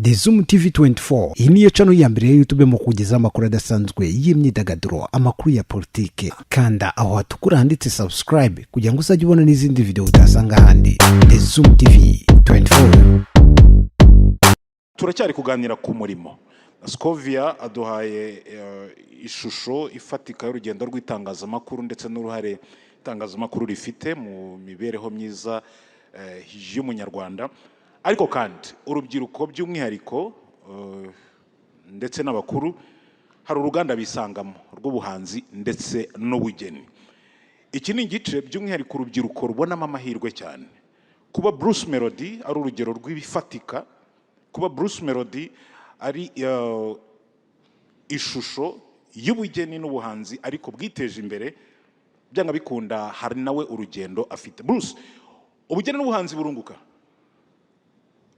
The Zoom TV 24 iyi niyo channel ya mbere ya YouTube mu kugeza amakuru adasanzwe y'imyidagaduro, amakuru ya politike. Kanda aho hatukura handitse subscribe kugira ngo uzajye ubona n'izindi video utasanga handi. The Zoom TV 24. Turacyari kuganira ku murimo. Scovia aduhaye ishusho ifatika y'urugendo rw'itangazamakuru ndetse n'uruhare itangazamakuru rifite mu mibereho myiza y'umunyarwanda. Ariko kandi urubyiruko by'umwihariko ndetse n'abakuru hari uruganda bisangamo rw'ubuhanzi ndetse n'ubugeni. Iki ni igice by'umwihariko urubyiruko rubonamo amahirwe cyane. Kuba Bruce Melody ari urugero rw'ibifatika, kuba Bruce Melody ari ishusho y'ubugeni n'ubuhanzi ariko bwiteje imbere, byanga bikunda hari nawe urugendo afite. Bruce, ubugeni n'ubuhanzi burunguka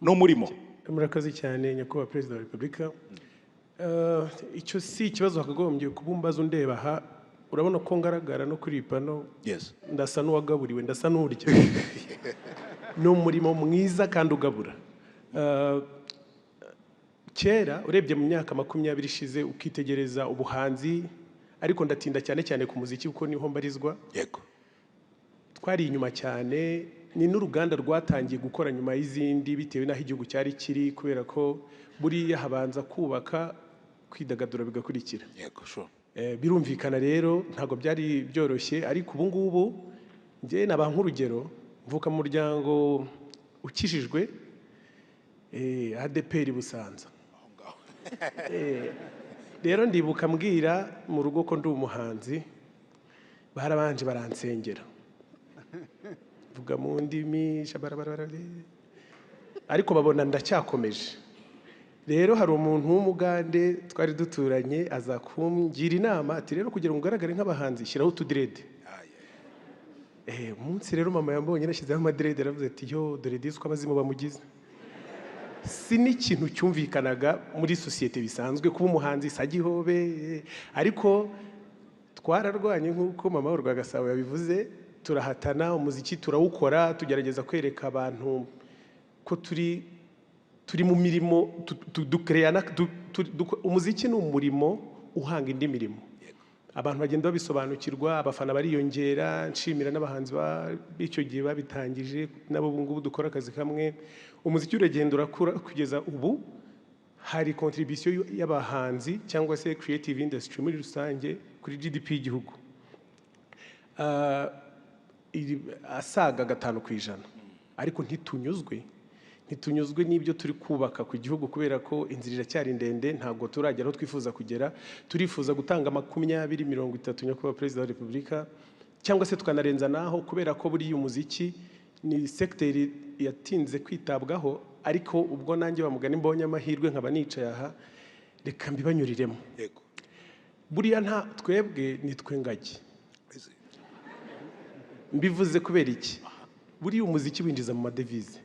no murimo. Murakazi cyane nyakubahwa Perezida wa Repubulika. Icyo si ikibazo hakagombye kubumbaza undeba ha, urabona ko ngaragara no kuri pano. Yes. Ndasa n'uwagaburiwe, ndasa n'urya. No murimo mwiza kandi ugabura. Kera urebye mu myaka 20 ishize ukitegereza ubuhanzi, ariko ndatinda cyane cyane ku muziki kuko niho mbarizwa. Yego. Twari inyuma cyane, ni n'uruganda rwatangiye gukora nyuma y'izindi bitewe n'aho igihugu cyari kiri, kubera ko buriya habanza kubaka kwidagadura bigakurikira. Yego, sure. Birumvikana rero ntago byari byoroshye, ariko ubu ngubu nje nabanka urugero, mvuka mu muryango ukishijwe ADPR Busanza. Rero ndibuka mbwira mu rugo ko ndi umuhanzi, barabanje baransengera. Vuga mu ndimi ariko babona ndacyakomeje. Rero hari umuntu w'umugande twari duturanye aza kumgira inama ati rero kugira ngo ugaragare nk'abahanzi shyiraho utudirede. Umunsi rero mama yambonye nashyizeho amadirede, aravuze ati yo dore disco abazimu bamugize. Si n'ikintu cyumvikanaga muri societe bisanzwe kuba umuhanzi sagihobe, ariko twararwanye nk'uko mama Rwagasabo yabivuze, turahatana umuziki turawukora, tugerageza kwereka abantu ko turi mu mirimo dukreyana. Umuziki ni umurimo uhanga indi mirimo. Abantu bagenda babisobanukirwa, abafana bariyongera. Nshimira n'abahanzi b'icyo gihe babitangije, nabo ubu ngubu dukora akazi kamwe. Umuziki uragenda urakura kugeza ubu hari contribution y'abahanzi cyangwa se creative industry muri rusange kuri GDP y'igihugu asaga 5%. Ariko ntitunyuzwe n'ibyo turi kubaka ku gihugu, kubera ko inzira iracyari ndende, ntabwo turagera aho twifuza kugera. Turifuza gutanga 2030 nyakubahwa Perezida wa Repubulika, cyangwa se tukanarenza naho, kubera ko buri umuziki ni secteur yatinze kwitabwaho. Ariko ubwo nanjye bamugana imbonye amahirwe nkaba nicaye aha, reka mbibanyuriremo. Yego. Buriya nta twebwe nitwe ngagi. Mbivuze kubera iki? Buriya umuziki winjiza mu madevize.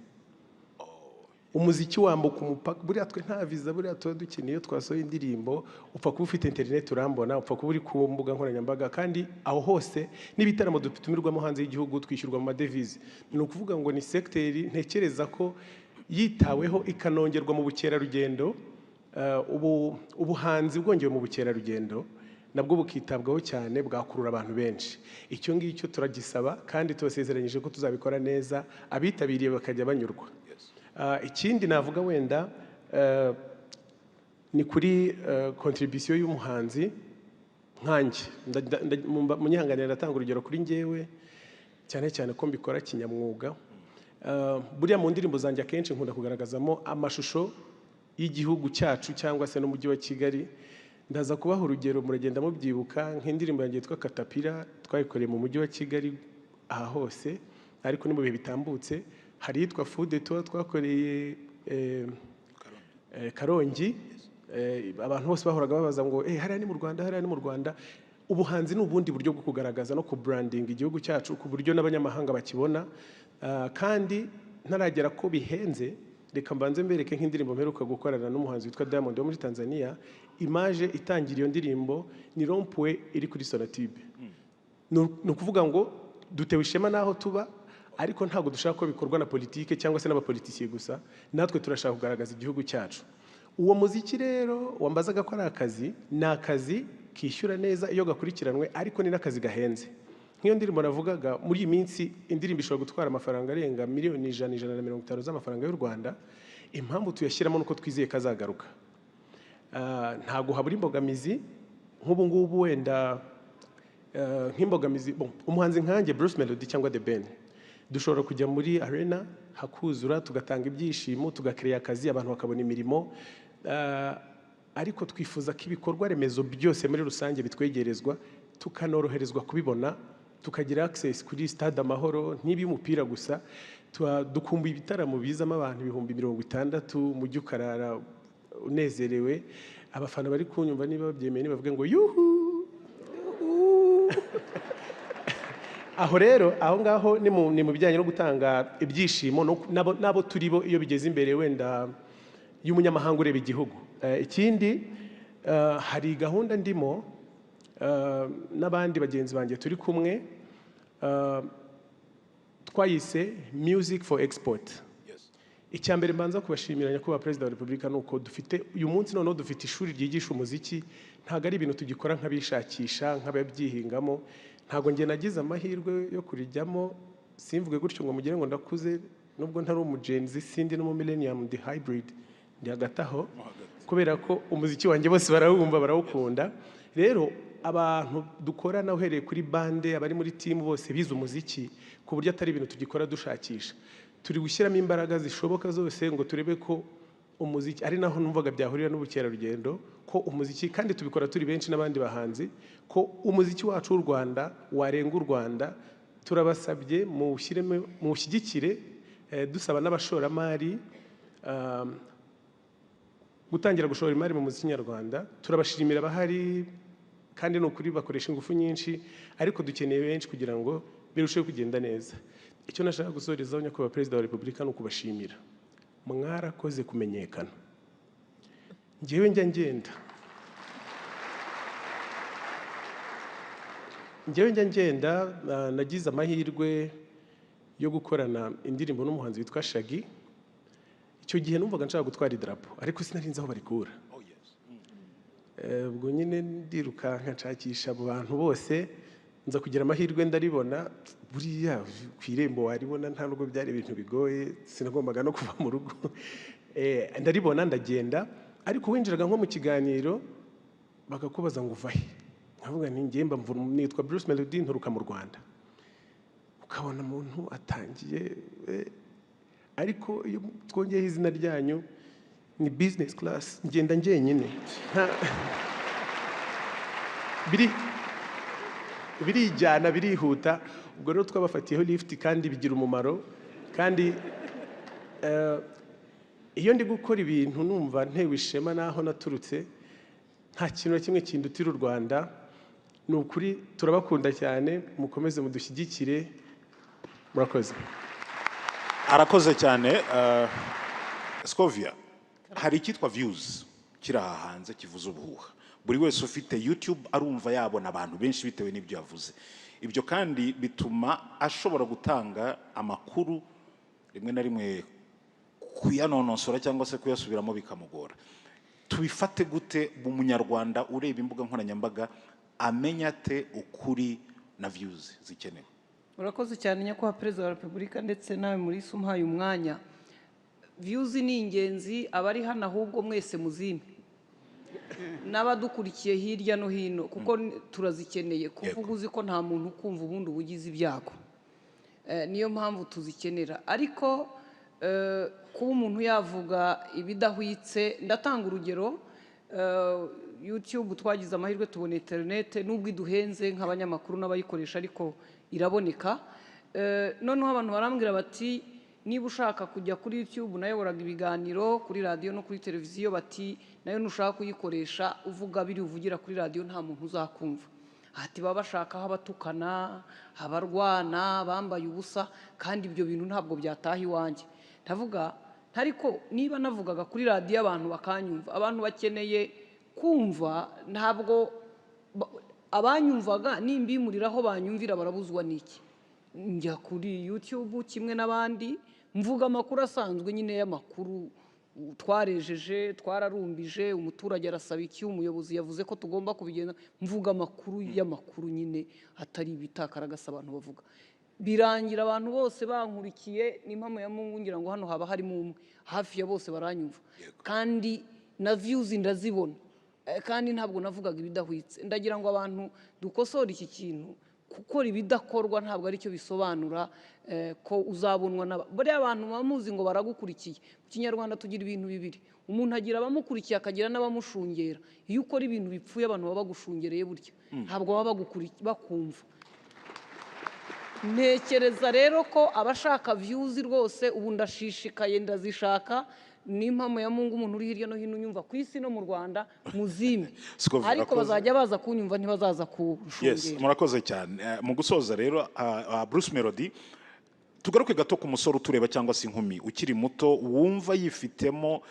Umuziki wambuka umupaka, buriya twe nta visa, buriya tuba dukeneye twasohoye indirimbo, upfa kuba ufite internet urambona, upfa kuba uri ku mbuga nkoranyambaga, kandi aho hose n'ibitaramo dutumirwamo hanze y'igihugu twishyurwa mu madevize. Ni ukuvuga ngo ni secteur ntekereza ko yitaweho ikanongerwa mu bukerarugendo. Ubuhanzi bwongewe mu bukerarugendo nabwo bukitabwaho cyane, bwakurura abantu benshi. Icyo ngicyo turagisaba kandi tubasezeranyije ko tuzabikora neza, abitabiriye bakajya banyurwa. Ikindi navuga wenda ni kuri contribution y'umuhanzi nkanjye. Munyihanganira ndatanga urugero kuri njyewe, cyane cyane ko mbikora kinyamwuga. Buriya mu ndirimbo zanjye akenshi nkunda kugaragazamo amashusho y'igihugu cyacu cyangwa se n'umujyi wa Kigali. Ndaza kubaha urugero, muragenda mubyibuka nk'indirimbo yanjye yitwa Katapira, twayikoreye mu mujyi wa Kigali aha hose, ariko ni mu bihe bitambutse. Hari yitwa Food Tour twakoreye Karongi. Abantu bose bahoraga babaza ngo hariya ni mu Rwanda, hariya ni mu Rwanda. Ubuhanzi ni ubundi buryo bwo kugaragaza no ku branding igihugu cyacu ku buryo n'abanyamahanga bakibona. Kandi ntaragera ko bihenze, reka mbanze mbereke nk'indirimbo mperuka gukorana n'umuhanzi witwa Diamond wo muri Tanzania. Image itangira iyo ndirimbo ni rond-point iri kuri Sonatube. Ni ukuvuga ngo dutewe ishema naho tuba, ariko ntabwo dushaka ko bikorwa na politike cyangwa se n'abapolitisiye gusa, natwe turashaka kugaragaza igihugu cyacu. Uwo muziki rero wambazaga ko ari akazi, ni akazi kishyura neza iyo gakurikiranwe, ariko ni n'akazi gahenze. Nk'iyo ndirimbo navugaga, muri iyi minsi indirimbo ishobora gutwara amafaranga arenga miliyoni 150 z'amafaranga y'u Rwanda. Impamvu tuyashyiramo nuko twizeye kazagaruka. Ntago habura imbogamizi, nk'ubu ngubu wenda nk'imbogamizi, umuhanzi nkanjye Bruce Melody cyangwa The Ben, dushobora kujya muri arena hakuzura, tugatanga ibyishimo, tugakrera akazi, abantu bakabona imirimo, ariko twifuza ko ibikorwa remezo byose muri rusange bitwegerezwa, tukanoroherezwa kubibona, tukagira access kuri stade Amahoro n'iby'umupira gusa. Dukumbuye ibitaramo bizamo abantu 60,000 mu gihe ukarara unezerewe. Abafana bari kunyumva niba babyemeye nibavuge ngo yuhu. Aho rero, aho ngaho ni mu bijyanye no gutanga ibyishimo nabo turi bo iyo bigeze imbere wenda y'umunyamahanga ureba igihugu. Ikindi, hari gahunda ndimo n'abandi bagenzi banjye turi kumwe, twayise Music for Export. Icyambere mbanza kubashimira nyakubahwa Perezida wa Repubulika nuko dufite uyu munsi noneho dufite ishuri ryigisha umuziki. Ntago ari ibintu tugikora nk'abishakisha nk'ababyihingamo. Ntago nge nagize amahirwe yo kurijyamo, simvuge gutyo ngo mugire ngo ndakuze, nubwo ntari umugenzi, sindi no mu millennium, ndi hybrid, ndi hagataho, kubera ko umuziki wanjye bose barawumva barawukunda. Rero abantu dukorana uhereye kuri bande, abari muri team bose bize umuziki, ku buryo atari ibintu tugikora dushakisha. Turi gushyiramo imbaraga zishoboka zose ngo turebe ko umuziki, ari naho numvaga byahurira n'ubukerarugendo, ko umuziki, kandi tubikora turi benshi n'abandi bahanzi, ko umuziki wacu w'u Rwanda warenga u Rwanda. Turabasabye mu ushyigikire, dusaba n'abashoramari gutangira gushora imari mu muziki nyarwanda. Turabashimira abahari, kandi no kuri bakoresha ingufu nyinshi, ariko dukeneye benshi kugira ngo birusheho kugenda neza. Icyo nashaka gusorezaho nyakubahwa Perezida wa Repubulika ni ukubashimira. Mwarakoze kumenyekana. Njyewe njya ngenda, nagize amahirwe yo gukorana indirimbo n'umuhanzi witwa Shaggy. Icyo gihe numvaga nshaka gutwara idarapo, ariko sinarinzi aho barikura. Ubwo nyine ndirukanka nshakisha abo bantu bose, nza kugira amahirwe ndaribona. Buriya ku irembo waribona, nta nubwo byari ibintu bigoye, sinagombaga no kuva mu rugo. Ndaribona ndagenda, ariko winjiraga nko mu kiganiro bakakubaza ngo uvahe. Nkavuga nti ngiye mba nitwa Bruce Melody, nturuka mu Rwanda. Ukabona umuntu atangiye, ariko iyo twongeyeho izina ryanyu ni business class, ngenda njyenyine. Birijyana, birihuta. Ubwo rero twabafatiyeho lift kandi bigira umumaro. Kandi iyo ndi gukora ibintu numva ntewe ishema naho naturutse, nta kintu na kimwe kindutira u Rwanda. Ni ukuri turabakunda cyane, mukomeze mudushyigikire. Murakoze. Arakoze cyane. Scovia, hari icyitwa views kiri aha hanze kivuze ubuhuha. Buri wese ufite YouTube arumva yabona abantu benshi bitewe n'ibyo yavuze. Ibyo kandi bituma ashobora gutanga amakuru rimwe na rimwe kuyanonosora cyangwa se kuyasubiramo bikamugora. Tubifate gute umunyarwanda ureba imbuga nkoranyambaga amenya ate ukuri na views zikenewe? Urakoze cyane nyakubahwa Perezida wa Repubulika, ndetse nawe muri umuhaye umwanya. Views ni ingenzi, abari hano ahubwo mwese muzime, n'abadukurikiye hirya no hino, kuko turazikeneye. Kuvuga uzi ko nta muntu ukumva ubundi ubugize ibyago, niyo mpamvu tuzikenera. Ariko kuba umuntu yavuga ibidahwitse, ndatanga urugero. YouTube twagize amahirwe tubona internet, nubwo iduhenze nk'abanyamakuru n'abayikoresha, ariko iraboneka. Noneho abantu barambwira bati, niba ushaka kujya kuri YouTube, nayoboraga ibiganiro kuri radio no kuri televiziyo, bati nayo nushaka kuyikoresha uvuga biri uvugira kuri radio nta muntu uzakumva. Ati baba bashaka abatukana, abarwana, bambaye ubusa, kandi ibyo bintu ntabwo byataha iwanjye. Ndavuga ariko niba navugaga kuri radio abantu bakanyumva, abantu bakeneye kumva, ntabwo abanyumvaga nimbimuriraho banyumvira barabuzwa n'iki. njya kuri YouTube kimwe n'abandi mvuga amakuru asanzwe nyine y'amakuru twarejeje twararumbije umuturage arasaba iki umuyobozi yavuze ko tugomba kubigenda mvuga amakuru y'amakuru nyine atari ibitakaragasa abantu bavuga birangira abantu bose bankurikiye n'impamo ya Mungu ngira ngo hano haba harimo umwe hafi ya bose baranyumva kandi na views ndazibona kandi ntabwo navugaga ibidahwitse ndagira ngo abantu dukosora iki kintu gukora ibidakorwa ntabwo ari cyo bisobanura ko uzabonwa buriya abantu bamuzi ngo baragukurikiye mu kinyarwanda tugira ibintu bibiri umuntu agira abamukurikiye akagira n'abamushungera iyo ukora ibintu bipfuye abantu baba bagushungereye burya ntabwo baba bakumva ntekereza rero ko abashaka views rwose ubu ndashishikaye ndazishaka n'impamo ya Mungu umuntu uri hirya no hino unyumva ku isi no mu Rwanda muzime ariko bazajya baza kunyumva ntibazaza kushungera. Yes, murakoze cyane. Mu gusoza rero Bruce Melody tugaruke gato ku musoro tureba cyangwa se inkumi ukiri muto wumva yifitemo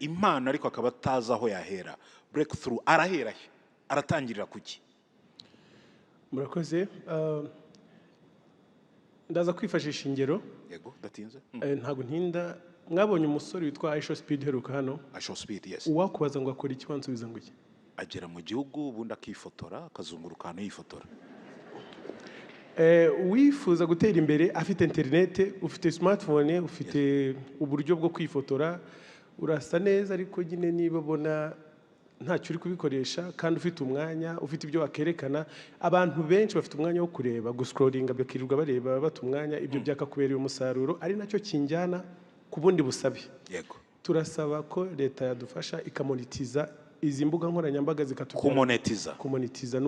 impano ariko akaba atazi aho yahera breakthrough arahera he aratangirira kuki? Murakoze ndaza kwifashisha ingero yego datinze ntago ntinda mwabonye umusore witwa Aisha Speed heruka hano Aisha Speed yes uwakubaza ngo akora iki wansubiza ngo iki agera mu gihugu ubundi akifotora akazunguruka hano yifotora wifuza gutera imbere afite internet ufite smartphone ufite uburyo bwo kwifotora urasa neza ariko nyine niba bona ntacyo uri kubikoresha kandi ufite umwanya ufite ibyo wakerekana abantu benshi bafite umwanya wo kureba guscrollinga bakirirwa bareba bata umwanya ibyo byakakubereye umusaruro ari nacyo kinjyana ku bundi busabe yego turasaba ko leta yadufasha ikamonetiza izi mbuga nkoranyambaga zikatugira kumonetiza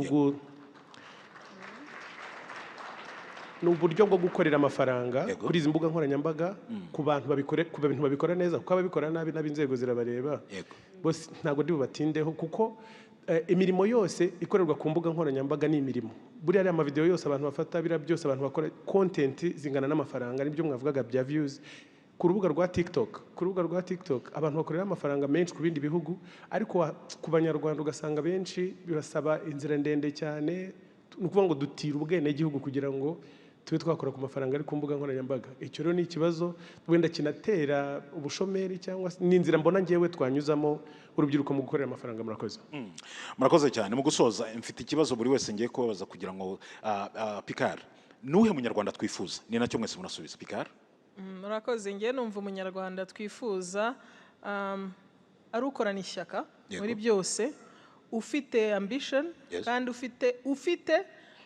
n'uburyo bwo gukorera amafaranga kuri izi mbuga nkoranyambaga ku bantu babikora neza kuko ababikora nabi n'ab'inzego zirabareba bose ntabwo ndi bubatindeho kuko imirimo yose ikorerwa ku mbuga nkoranyambaga ni imirimo buriya ari amavideo yose abantu bafata bira byose abantu bakora content zingana n'amafaranga nibyo mwavugaga bya views ku rubuga rwa TikTok abantu bakorera amafaranga menshi ku bindi bihugu ariko ku banyarwanda ugasanga benshi bibasaba inzira ndende cyane ni ukuvuga ngo dutira ubwene gihugu kugira ngo tube twakora ku mafaranga ari ku mbuga nkoranyambaga icyo rero ni ikibazo wenda kinatera ubushomeri cyangwa n'inzira mbona ngewe twanyuzamo urubyiruko mu gukorera amafaranga murakoze murakoze cyane mu gusoza mfite ikibazo buri wese ngiye kubaza kugira ngo Picard nuhe munyarwanda twifuza ni nacyo mwese murasubiza Picard murakoze ngiye numva umunyarwanda twifuza ari ukorana ishyaka muri byose ufite ambition kandi ufite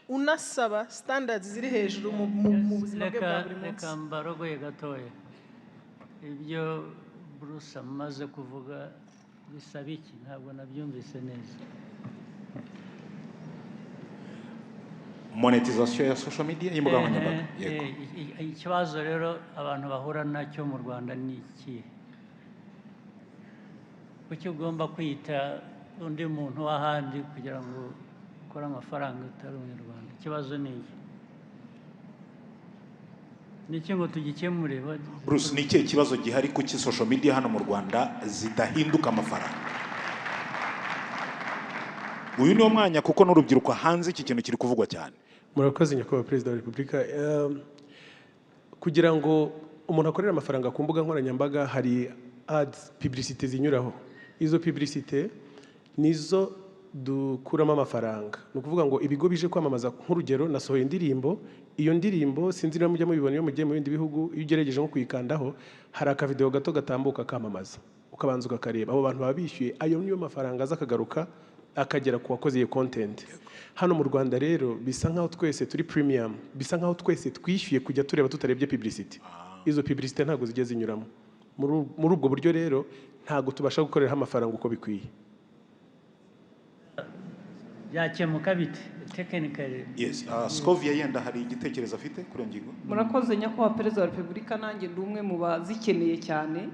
unasaba standards ziri hejuru mu buzima bwe bwa buri munsi. Reka mbarogoye gatoya ibyo Bruce amaze kuvuga bisaba iki ntabwo nabyumvise neza. Monetization ya social media y'imbuga nkoranyambaga ikibazo rero abantu bahura nacyo mu Rwanda ni iki kuki ugomba kwita undi muntu w'ahandi kugira ngo ukore amafaranga utari umunyarwanda ikibazo ni iki niki ngo tugikemure Bruce ni ikihe kibazo gihari kuki social media hano mu Rwanda zidahinduka amafaranga uyu ni umwanya kuko n'urubyiruko hanze iki kintu kiri kuvugwa cyane murakoze nyakubahwa perezida wa repubulika kugira ngo umuntu akorere amafaranga ku mbuga nkoranyambaga hari ads publicité zinyuraho izo publicité nizo dukuramo amafaranga ni ukuvuga ngo ibigo bije kwamamaza nk'urugero nasohoye indirimbo iyo ndirimbo sinzi niba mujya mubibona iyo mugiye mu bindi bihugu iyo ugerageje nko kuyikandaho hari akavideo gato gatambuka kamamaza ukabanza ukakareba abo bantu baba bishyuye ayo niyo mafaranga aza akagaruka akagera ku wakoze iyo content hano mu Rwanda rero bisa nkaho twese turi premium bisa nkaho twese twishyuye kujya tureba tutarebye publicity izo publicity ntabwo zijye zinyuramo muri ubwo buryo rero ntabwo tubasha gukorera amafaranga uko bikwiye byakemuka bite technically yes Scovia yenda hari igitekerezo afite kuri ngingo murakoze nyakubahwa perezida wa repubulika nanjye ndi umwe mu bazikeneye cyane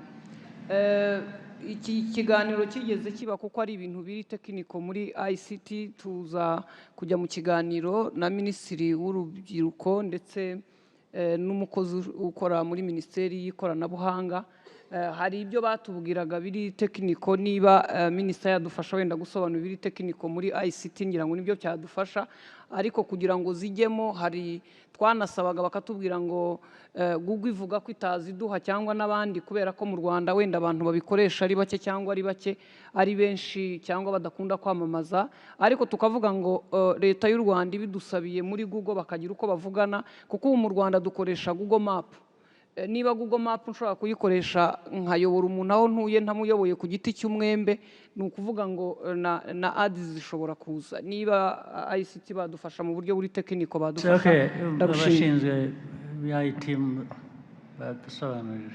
iki kiganiro kigeze kiba kuko ari ibintu biri tekiniko muri ICT tuza kujya mu kiganiro na minisitiri w'urubyiruko ndetse n'umukozi ukora muri minisiteri y'ikoranabuhanga hari ibyo batubwiraga biri tekiniko, niba minisita yadufasha wenda gusobanura ibiri tekiniko muri ICT ngira ngo nibyo cyadufasha, ariko kugira ngo zijyemo hari twanasabaga bakatubwira ngo Google ivuga ko itaziduha cyangwa n'abandi, kubera ko mu Rwanda wenda abantu babikoresha ari bake cyangwa ari bake ari benshi cyangwa badakunda kwamamaza, ariko tukavuga ngo leta y'u Rwanda ibidusabiye muri Google bakagira uko bavugana, kuko ubu mu Rwanda dukoresha Google Map. Niba Google Map nshobora kuyikoresha nkayobora umuntu aho ntuye ntamuyoboye ku giti cy'umwembe, ni ukuvuga ngo na ads zishobora kuza. Niba ICT badufasha mu buryo buri tekiniko badufasha. Abashinzwe IT badusobanurira.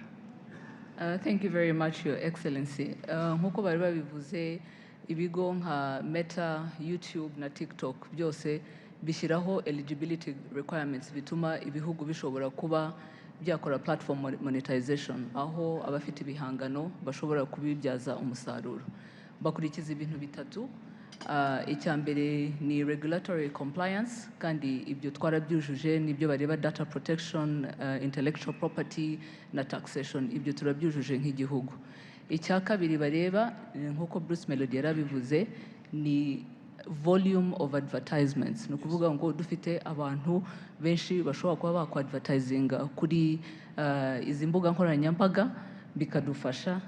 Thank you very much, Your Excellency. Nk'uko bari babivuze, ibigo nka Meta, YouTube na TikTok byose bishyiraho eligibility requirements bituma ibihugu bishobora kuba byakora platform monetization, aho abafite ibihangano bashobora kubibyaza umusaruro. Bakurikiza ibintu bitatu. Icya mbere ni regulatory compliance, kandi ibyo twarabyujuje, nibyo bareba data protection, intellectual property na taxation, ibyo turabyujuje nk'igihugu. Icya kabiri bareba, nk'uko Bruce Melody yarabivuze, ni volume of advertisements. Ni ukuvuga ngo dufite abantu benshi bashobora kuba bakwadvertisinga kuri izi mbuga nkoranyambaga, bikadufasha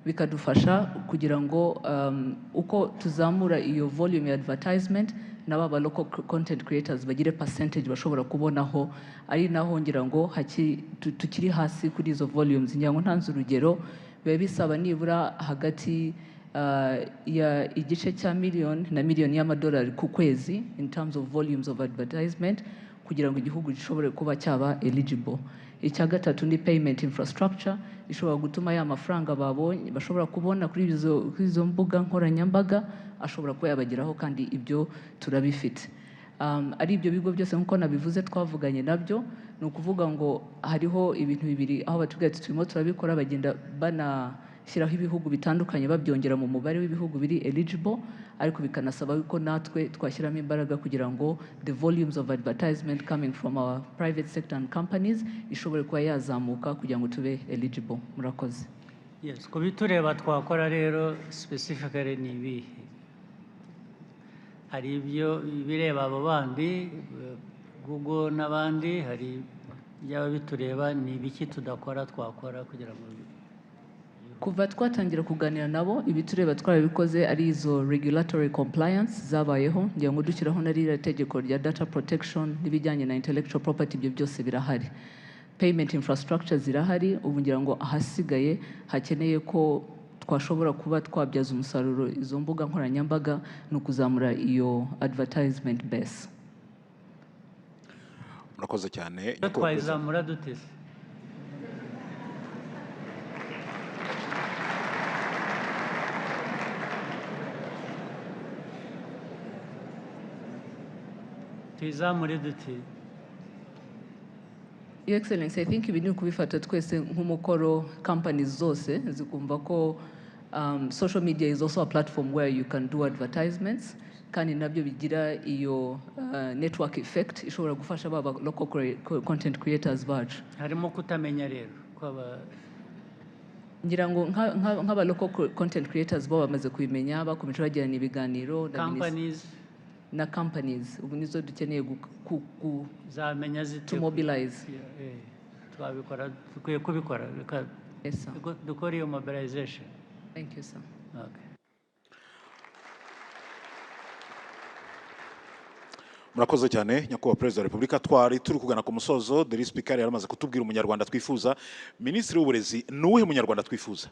bikadufasha kugira ngo uko tuzamura iyo volume ya advertisement, n'aba local content creators bagire percentage bashobora kubonaho, ari naho ngira ngo tukiri hasi kuri izo volumes. Ngira ngo ntanze urugero, biba bisaba nibura hagati ya igice cya miliyoni na miliyoni y'amadolari ku kwezi in terms of volumes of advertisement, kugira ngo igihugu gishobore kuba cyaba eligible. Icya gatatu ni payment infrastructure, ishobora gutuma ya mafaranga babonye bashobora kubona kuri izo mbuga nkoranyambaga ashobora kuba yabageraho, kandi ibyo turabifite. Ari ibyo bigo byose nk'uko nabivuze twavuganye nabyo, ni ukuvuga ngo hariho ibintu bibiri aho batubwira ati turimo turabikora, bagenda banashyiraho ibihugu bitandukanye babyongera mu mubare w'ibihugu biri eligible, ariko bikanasaba ko natwe twashyiramo imbaraga kugira ngo the volumes of advertisement coming from our private sector and companies ishobore kuba yazamuka kugira ngo tube eligible. Murakoze. Yes, ku bitureba twakora rero specifically ni ibihe? Hari ibyo bireba abo bandi Google n'abandi, hari byaba bitureba, ni ibiki tudakora twakora kugira ngo kuva twatangira kuganira nabo ibitureba twarabikoze, ari izo regulatory compliance zabayeho, ngira ngo dushyiraho na ririya tegeko rya data protection n'ibijyanye na intellectual property, ibyo byose birahari. Payment infrastructure zirahari, ubu ngira ngo ahasigaye hakeneye ko twashobora kuba twabyaza umusaruro izo mbuga nkoranyambaga, no kuzamura iyo advertisement base. Murakoze cyane. Twayizamura duteze. Tuyizamure dute? Your Excellency, I think ibi ni ukubifata twese nk'umukoro, companies zose zikumva ko social media is also a platform where you can do advertisements, kandi nabyo bigira iyo network effect ishobora gufasha baba local content creators bacu. Harimo kutamenya rero kwaba ngira ngo nk'aba local content creators bo bamaze kubimenya, bakomeje bagirana ibiganiro na companies, ubu nizo dukeneye zamenya zite to mobilize. Twabikora, dukwiye kubikora, Yes, sir. dukora iyo mobilization. Thank you, sir. Okay. Murakoze cyane nyakubahwa Perezida wa Repubulika. Twari turi kugana ku musozo, the speaker yaramaze kutubwira umunyarwanda twifuza. Minisitiri w'uburezi, nuwuhe munyarwanda twifuza?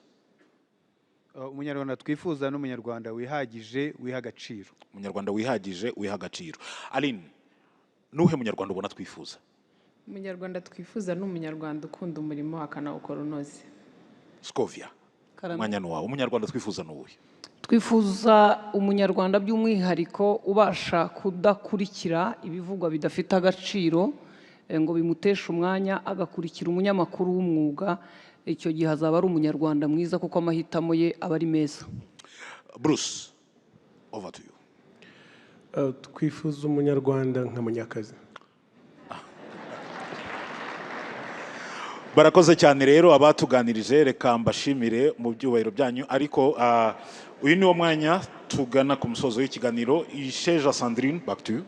Umunyarwanda twifuza n'umunyarwanda wihagije, wiha agaciro. Umunyarwanda wihagije, wiha agaciro. Aline, nuwuhe munyarwanda ubona twifuza? Umunyarwanda twifuza n'umunyarwanda ukunda umurimo akanawukora unoze. Scovia, mwanya wawe. Umunyarwanda twifuza nuwuhe? Twifuza umunyarwanda by'umwihariko ubasha kudakurikira ibivugwa bidafite agaciro ngo bimuteshe umwanya, agakurikira umunyamakuru w'umwuga. Icyo gihe azaba ari umunyarwanda mwiza kuko amahitamo ye aba ari meza. Bruce, over to you. Twifuza umunyarwanda nka Munyakazi. barakoze cyane rero abatuganirije, reka mbashimire mu byubahiro byanyu, ariko uyu ni wo mwanya tugana ku musozo w'ikiganiro. Isheja Sandrine, back to you.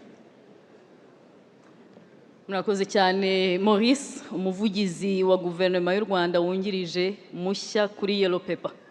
Murakoze cyane Maurice, umuvugizi wa guverinoma y'u Rwanda wungirije mushya kuri Yellow Paper.